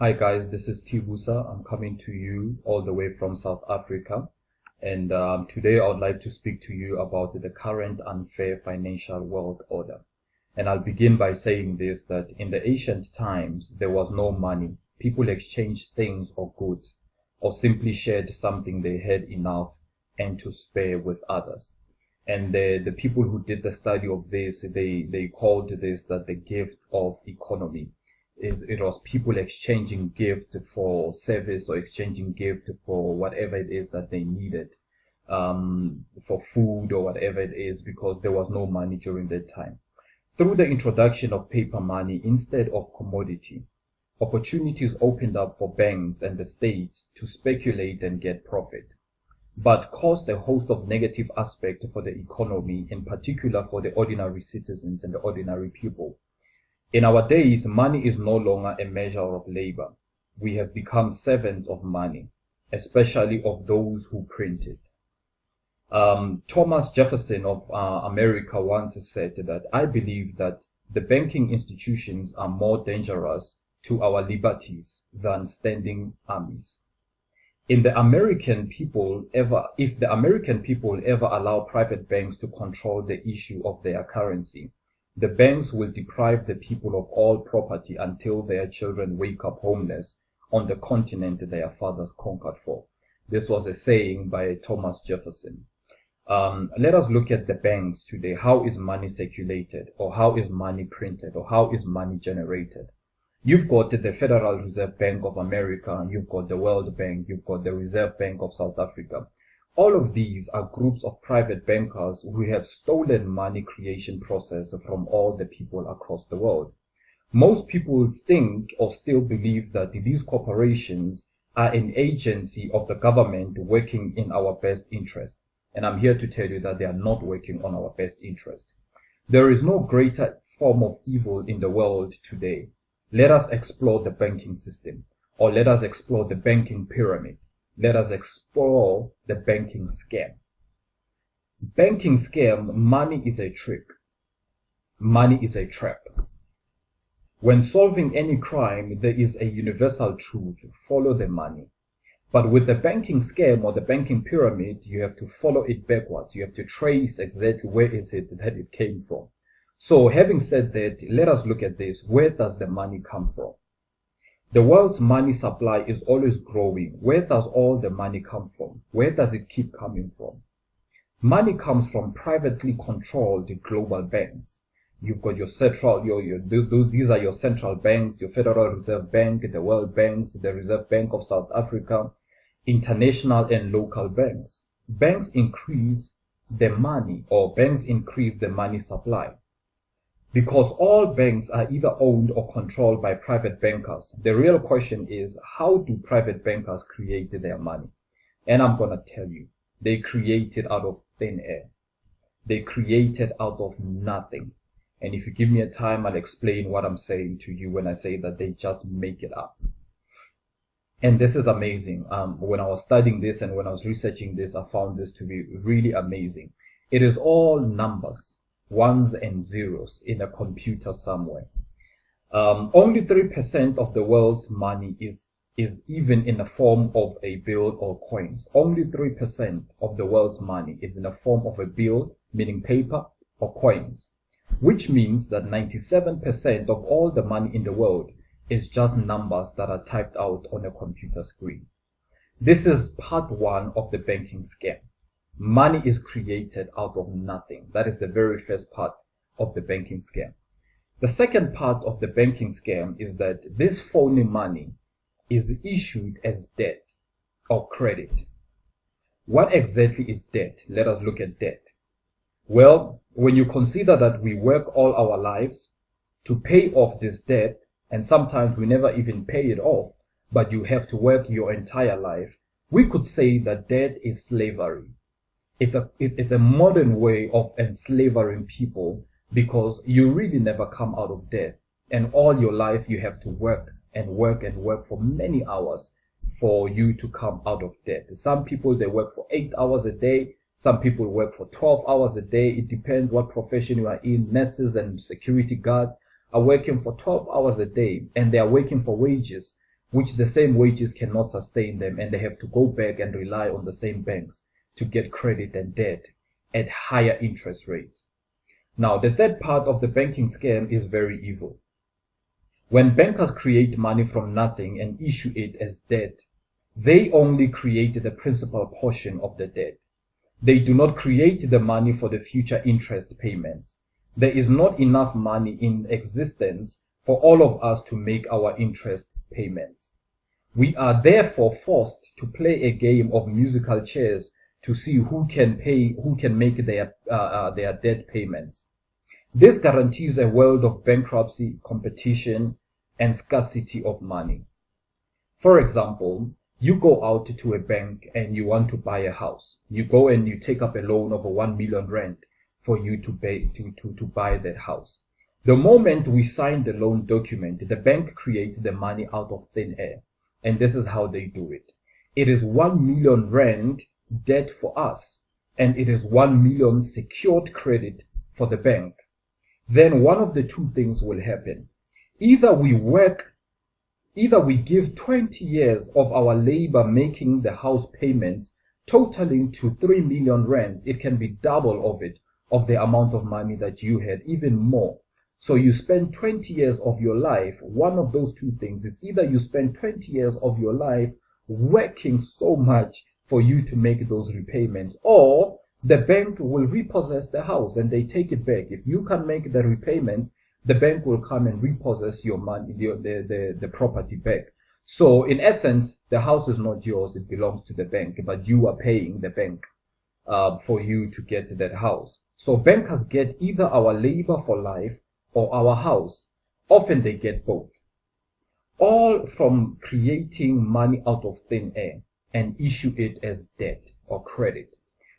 Hi guys, this is Busa. I'm coming to you all the way from South Africa. And today I would like to speak to you about the current unfair financial world order. And I'll begin by saying this, that in the ancient times, there was no money. People exchanged things or goods, or simply shared something they had enough and to spare with others. And the people who did the study of this, they called this that the gift of economy. It was people exchanging gifts for service or exchanging gift for whatever it is that they needed, for food or whatever it is, because there was no money during that time. Through the introduction of paper money instead of commodity, opportunities opened up for banks and the state to speculate and get profit, but caused a host of negative aspects for the economy, in particular for the ordinary citizens and the ordinary people. In our days, money is no longer a measure of labor. We have become servants of money, especially of those who print it. Thomas Jefferson of America once said that, "I believe that the banking institutions are more dangerous to our liberties than standing armies. If the American people ever allow private banks to control the issue of their currency, the banks will deprive the people of all property until their children wake up homeless on the continent their fathers conquered for." This was a saying by Thomas Jefferson. Let us look at the banks today. How is money circulated, or how is money printed, or how is money generated? You've got the Federal Reserve Bank of America, you've got the World Bank, you've got the Reserve Bank of South Africa. All of these are groups of private bankers who have stolen money creation process from all the people across the world. Most people think or still believe that these corporations are an agency of the government working in our best interest. And I'm here to tell you that they are not working on our best interest. There is no greater form of evil in the world today. Let us explore the banking system, or let us explore the banking pyramid. Let us explore the banking scam. Banking scam, money is a trick. Money is a trap. When solving any crime, there is a universal truth: follow the money. But with the banking scam or the banking pyramid, you have to follow it backwards. You have to trace exactly where is it that it came from. So having said that, let us look at this. Where does the money come from? The world's money supply is always growing. Where does all the money come from? Where does it keep coming from? Money comes from privately controlled global banks. You've got your these are your central banks, your Federal Reserve Bank, the World Banks, the Reserve Bank of South Africa, international and local banks. Banks increase the money, or banks increase the money supply. Because all banks are either owned or controlled by private bankers, the real question is, how do private bankers create their money? And I'm going to tell you, they create it out of thin air. They create it out of nothing. And if you give me a time, I'll explain what I'm saying to you when I say that they just make it up. And this is amazing. When I was studying this and when I was researching this, I found this to be really amazing. It is all numbers, ones and zeros in a computer somewhere. Only 3% of the world's money is even in the form of a bill or coins. Only 3% of the world's money is in the form of a bill, meaning paper, or coins, which means that 97% of all the money in the world is just numbers that are typed out on a computer screen. This is part one of the banking scam. Money is created out of nothing. That is the very first part of the banking scam. The second part of the banking scam is that this phony money is issued as debt or credit. What exactly is debt? Let us look at debt. Well, when you consider that we work all our lives to pay off this debt, and sometimes we never even pay it off, but you have to work your entire life, we could say that debt is slavery. It's a modern way of enslaving people, because you really never come out of debt, and all your life you have to work and work and work for many hours for you to come out of debt. Some people, they work for 8 hours a day. Some people work for 12 hours a day. It depends what profession you are in. Nurses and security guards are working for 12 hours a day, and they are working for wages which the same wages cannot sustain them, and they have to go back and rely on the same banks to get credit and debt at higher interest rates. Now, the third part of the banking scam is very evil. When bankers create money from nothing and issue it as debt, they only create the principal portion of the debt. They do not create the money for the future interest payments. There is not enough money in existence for all of us to make our interest payments. We are therefore forced to play a game of musical chairs to see who can make their debt payments. This guarantees a world of bankruptcy, competition, and scarcity of money. For example, you go out to a bank and you want to buy a house. You go and you take up a loan of 1 million rand for you to buy that house. The moment we sign the loan document, the bank creates the money out of thin air. And this is how they do it. It is 1 million rand debt for us, and it is 1 million secured credit for the bank. Then one of the two things will happen. Either we give 20 years of our labor making the house payments totaling to 3 million rands. It can be double of it, of the amount of money that you had, even more. So you spend 20 years of your life. One of those two things is either you spend 20 years of your life working so much for you to make those repayments, or the bank will repossess the house and they take it back. If you can make the repayments, the bank will come and repossess your money, the property back. So in essence, the house is not yours, it belongs to the bank, but you are paying the bank for you to get that house. So bankers get either our labor for life or our house. Often they get both. All from creating money out of thin air and issue it as debt or credit.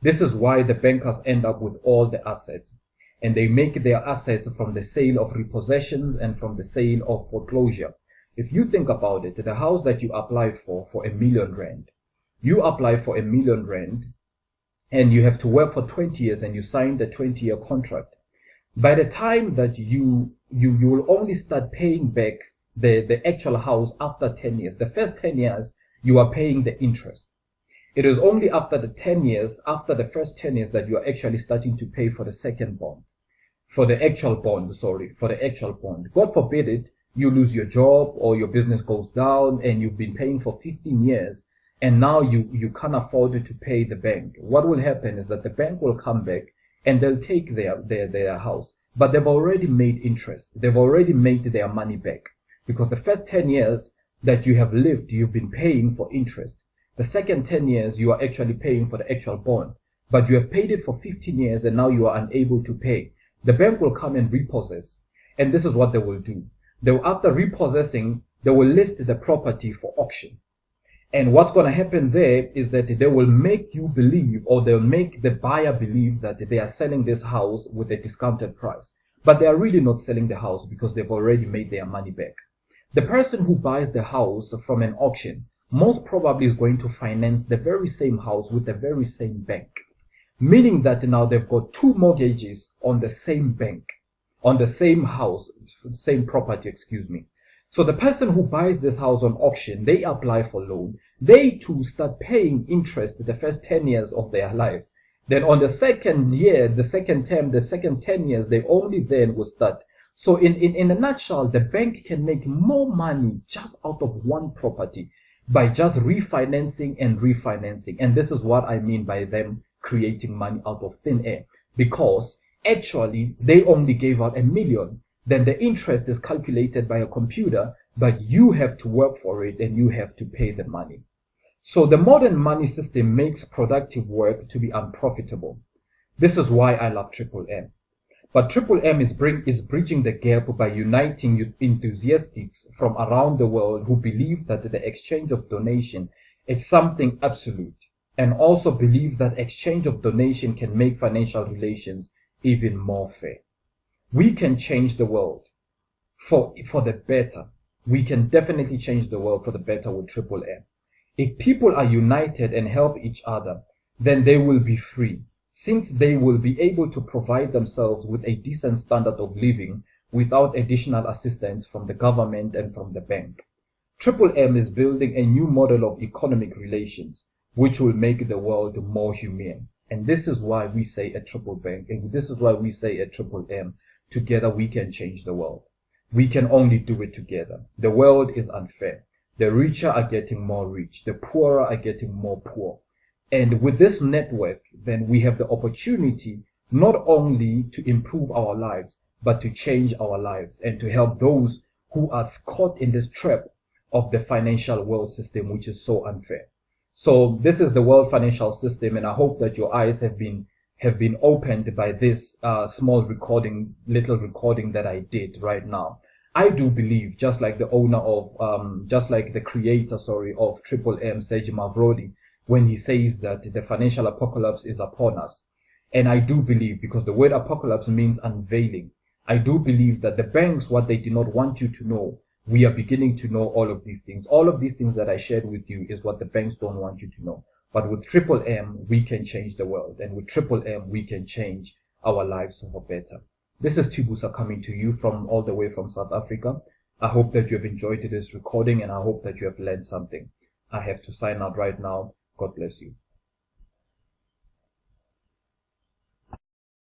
This is why the bankers end up with all the assets, and they make their assets from the sale of repossessions and from the sale of foreclosure. If you think about it, the house that you applied for 1 million rand, you apply for 1 million rand and you have to work for 20 years and you sign the 20-year contract. By the time that you will only start paying back the actual house after 10 years. The first 10 years, you are paying the interest. It is only after the 10 years, after the first 10 years, that you are actually starting to pay for the second bond. For the actual bond. God forbid it, you lose your job or your business goes down and you've been paying for 15 years and now you can't afford to pay the bank. What will happen is that the bank will come back and they'll take their house. But they've already made interest. They've already made their money back. Because the first 10 years that you have lived, you've been paying for interest. The second 10 years, you are actually paying for the actual bond. But you have paid it for 15 years and now you are unable to pay. The bank will come and repossess. And this is what they will do. After repossessing, they will list the property for auction. And what's going to happen there is that they will make you believe, or they'll make the buyer believe, that they are selling this house with a discounted price. But they are really not selling the house because they've already made their money back. The person who buys the house from an auction most probably is going to finance the very same house with the very same bank. Meaning that now they've got two mortgages on the same bank, on the same house, same property, excuse me. So the person who buys this house on auction, they apply for loan. They too start paying interest the first 10 years of their lives. Then on the second year, the second term, the second 10 years, they only then will start. So in a nutshell, the bank can make more money just out of one property by just refinancing and refinancing. And this is what I mean by them creating money out of thin air. Because actually, they only gave out 1 million. Then the interest is calculated by a computer, but you have to work for it and you have to pay the money. So the modern money system makes productive work to be unprofitable. This is why I love Triple M. But Triple M is bridging the gap by uniting youth enthusiasts from around the world who believe that the exchange of donation is something absolute, and also believe that exchange of donation can make financial relations even more fair. We can change the world for the better. We can definitely change the world for the better with Triple M. If people are united and help each other, then they will be free, since they will be able to provide themselves with a decent standard of living without additional assistance from the government and from the bank. Triple M is building a new model of economic relations, which will make the world more humane. And this is why we say a triple bank, and this is why we say a triple M. Together we can change the world. We can only do it together. The world is unfair. The richer are getting more rich. The poorer are getting more poor. And with this network, then we have the opportunity not only to improve our lives, but to change our lives and to help those who are caught in this trap of the financial world system, which is so unfair. So this is the world financial system, and I hope that your eyes have been opened by this little recording that I did right now. I do believe, just like the creator of Triple M, Serge Mavrodi, when he says that the financial apocalypse is upon us. And I do believe, because the word apocalypse means unveiling, I do believe that the banks, what they did not want you to know, we are beginning to know all of these things. All of these things that I shared with you is what the banks don't want you to know. But with Triple M, we can change the world. And with Triple M, we can change our lives for better. This is Busa coming to you from all the way from South Africa. I hope that you have enjoyed this recording, and I hope that you have learned something. I have to sign out right now. God bless you.